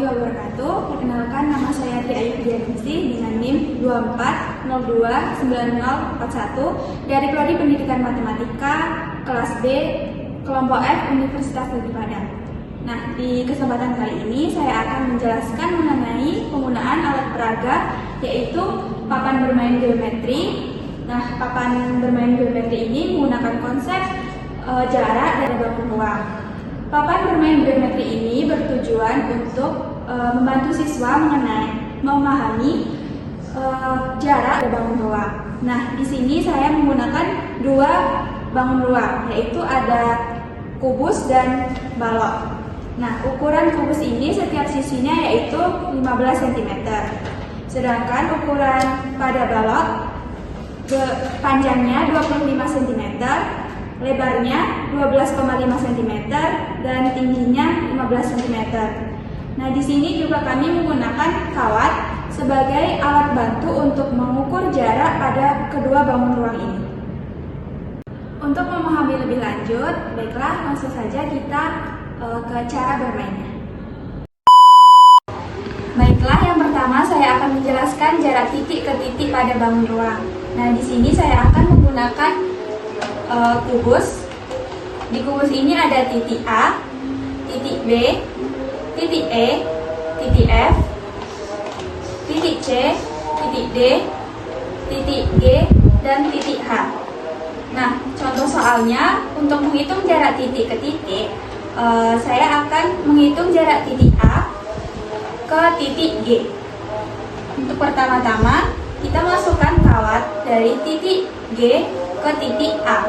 wabarakatuh. Perkenalkan, nama saya Tri Ayu Fidianingsi dengan NIM 24029041 dari Prodi Pendidikan Matematika kelas B kelompok F Universitas Negeri Padang. Nah, di kesempatan kali ini saya akan menjelaskan mengenai penggunaan alat peraga, yaitu papan bermain geometri. Nah, papan bermain geometri ini menggunakan konsep jarak dan bangun ruang. Papan bermain geometri ini bertujuan untuk membantu siswa memahami jarak dan bangun ruang. Nah, di sini saya menggunakan dua bangun ruang, yaitu ada kubus dan balok. Nah, ukuran kubus ini setiap sisinya yaitu 15 cm. Sedangkan ukuran pada balok panjangnya 25 cm, lebarnya 12,5 cm, dan tingginya 15 cm. Nah, di sini juga kami menggunakan kawat sebagai alat bantu untuk mengukur jarak pada kedua bangun ruang ini. Untuk memahami lebih lanjut, baiklah langsung saja kita ke cara bermainnya. Baiklah, yang pertama saya akan menjelaskan jarak titik ke titik pada bangun ruang. Nah, di sini saya akan menggunakan kubus. Di kubus ini ada titik A, titik B, titik E, titik F, titik C, titik D, titik G, dan titik H. Nah, contoh soalnya untuk menghitung jarak titik ke titik, saya akan menghitung jarak titik A ke titik G. Untuk pertama-tama, kita masukkan kawat dari titik G ke titik A.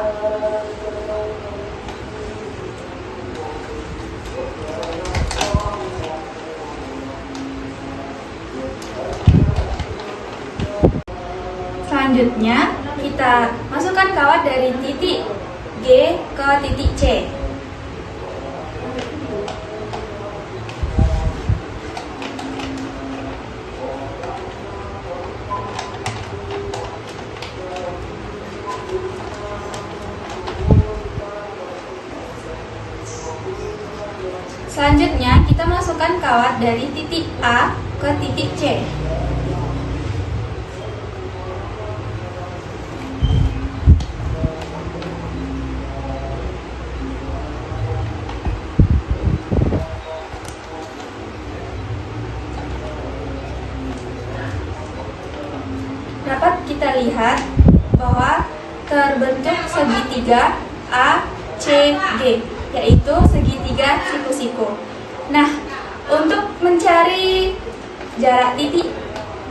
Selanjutnya, kita masukkan kawat dari titik G ke titik C. Selanjutnya, kita masukkan kawat dari titik A ke titik C. Dapat kita lihat bahwa terbentuk segitiga ACG, yaitu segitiga siku-siku. Nah, untuk mencari jarak titik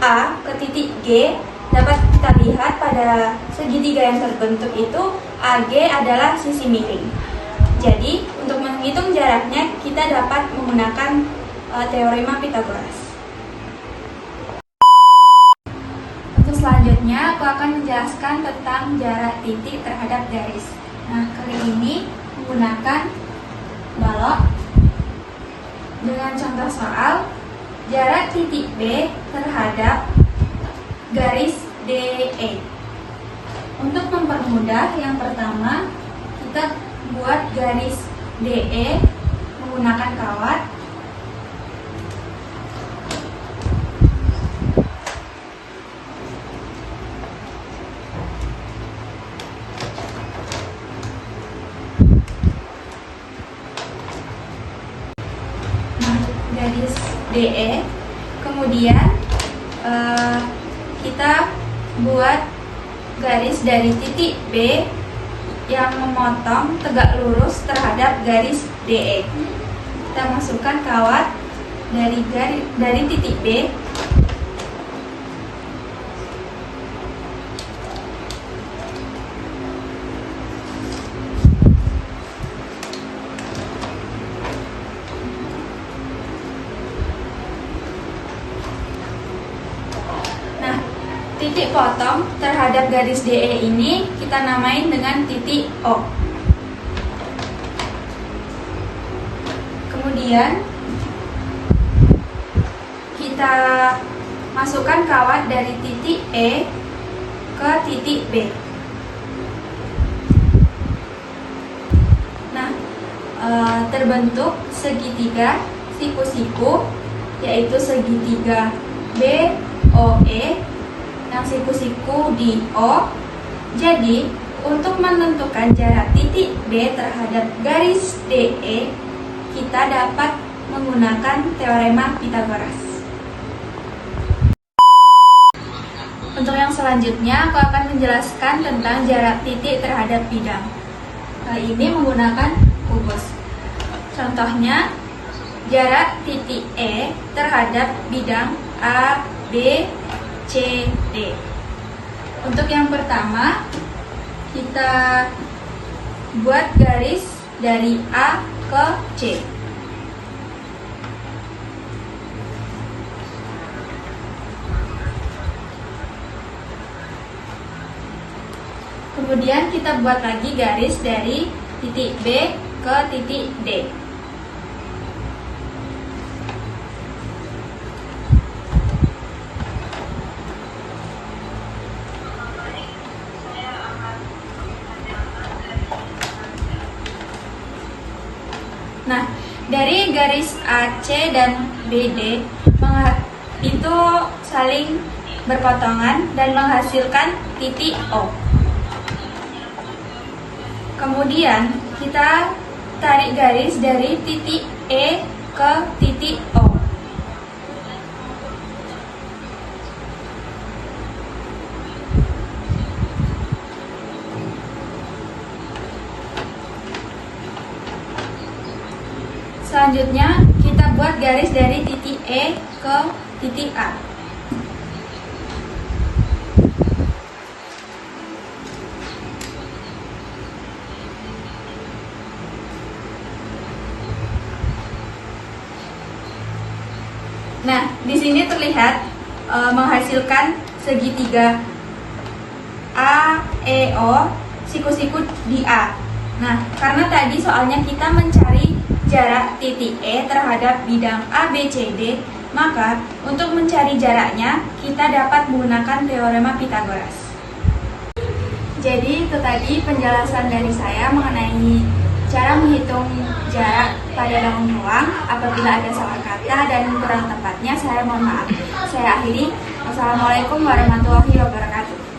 A ke titik G, dapat kita lihat pada segitiga yang terbentuk itu AG adalah sisi miring. Jadi, untuk menghitung jaraknya kita dapat menggunakan teorema Pythagoras. Untuk selanjutnya, aku akan menjelaskan tentang jarak titik terhadap garis. Nah, kali ini menggunakan balok dengan contoh soal jarak titik B terhadap garis DE. Untuk mempermudah, yang pertama kita buat garis DE menggunakan kawat. Garis DE, kemudian kita buat garis dari titik B yang memotong tegak lurus terhadap garis DE. Kita masukkan kawat dari titik B. Titik potong terhadap garis DE ini kita namain dengan titik O. Kemudian kita masukkan kawat dari titik E ke titik B. Nah, terbentuk segitiga siku-siku yaitu segitiga BOE yang siku-siku di O. Jadi, untuk menentukan jarak titik B terhadap garis DE, kita dapat menggunakan teorema Pythagoras. Untuk yang selanjutnya, aku akan menjelaskan tentang jarak titik terhadap bidang. Kali ini menggunakan kubus. Contohnya, jarak titik E terhadap bidang A, B, C, D. Untuk yang pertama, kita buat garis dari A ke C. Kemudian kita buat lagi garis dari titik B ke titik D. Nah, dari garis AC dan BD itu saling berpotongan dan menghasilkan titik O. Kemudian kita tarik garis dari titik E ke titik O. Selanjutnya, kita buat garis dari titik E ke titik A. Nah, di sini terlihat menghasilkan segitiga AEO siku-siku di A. Nah, karena tadi soalnya kita mencari jarak titik E terhadap bidang ABCD, maka untuk mencari jaraknya kita dapat menggunakan teorema Pythagoras. Jadi itu tadi penjelasan dari saya mengenai cara menghitung jarak pada lengkung ruang. Apabila ada salah kata dan kurang tepatnya, saya mohon maaf. Saya akhiri. Wassalamualaikum warahmatullahi wabarakatuh.